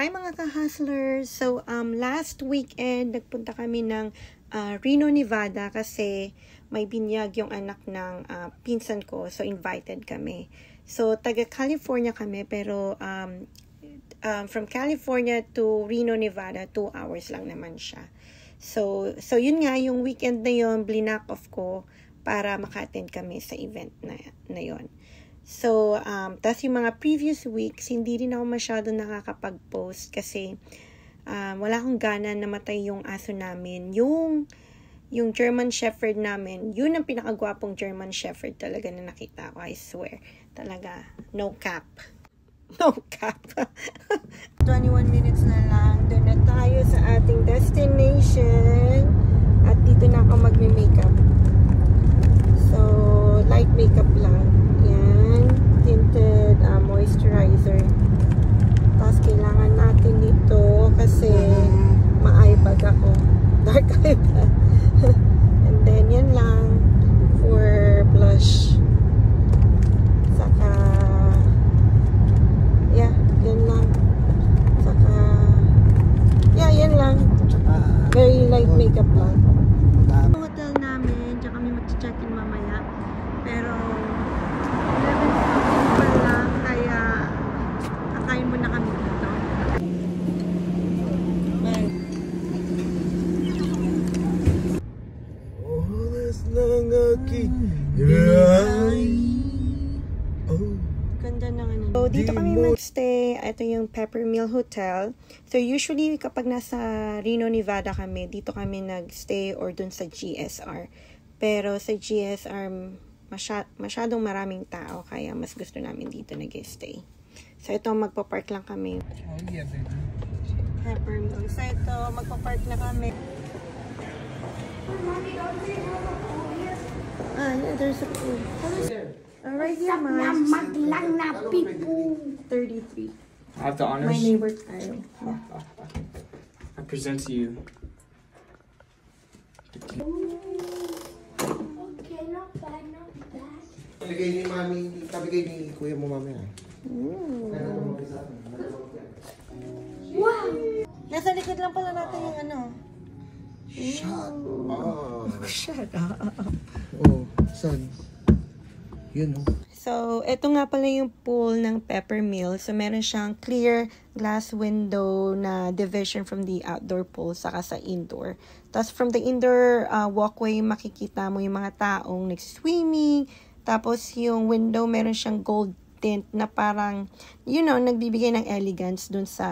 Hi mga ka-hustlers! So, last weekend, nagpunta kami ng Reno, Nevada kasi may binyag yung anak ng pinsan ko. So, invited kami. So, taga-California kami pero from California to Reno, Nevada, 2 hours lang naman siya. So yun nga, yung weekend na yun, blinak off ko para maka-attend kami sa event na yun. So, tas yung mga previous weeks, hindi rin ako masyado nakakapag-post kasi wala akong gana na matay yung aso namin. Yung German Shepherd namin, yun ang pinakagwapong German Shepherd talaga na nakita ko, I swear. Talaga, no cap. No cap. 21 minutes na lang, doon na tayo sa ating destination. At dito na ako magme-makeup. So, light makeup lang. Yan, tinted moisturizer. Tapos kailangan natin ito kasi ma-eye bag ako. Dark eye bag. And then yan lang for blush. Saka yeah, yan lang. Saka yeah, yan lang. Very light makeup lang. Hotel namin, tsaka kami mag-check-in mamaya. Pero 11 pa lang, kaya kakain muna kami dito. Oras ng aking Ganda ng ano. So, dito kami magstay. Ito yung Peppermill Hotel. So, usually kapag nasa Reno, Nevada kami, dito kami nagstay or dun sa GSR. Pero sa GSR, masyadong maraming tao, kaya mas gusto namin dito nag-stay. So, ito, magpa-park lang kami. Oh yeah, baby. Peppermill. So, ito, magpa-park na kami. Yeah, there's a pool. Alright, yeah, Maglang na people. 33. I have the honors. My neighbor tayo. Yeah. I present to you. Okay, not bad, not bad. Tabigay ni mami, tabigay ni kuya mo mamaya. Wow! Nasa likod lang pala natin yung ano. Shut up. Shut up. Oh, son. Yun oh. So, ito nga pala yung pool ng Peppermill. So, meron siyang clear glass window na division from the outdoor pool saka sa indoor. Tapos, from the indoor walkway, makikita mo yung mga taong nag-swimming. Tapos, yung window, meron siyang gold tint na parang, you know, nagbibigay ng elegance dun sa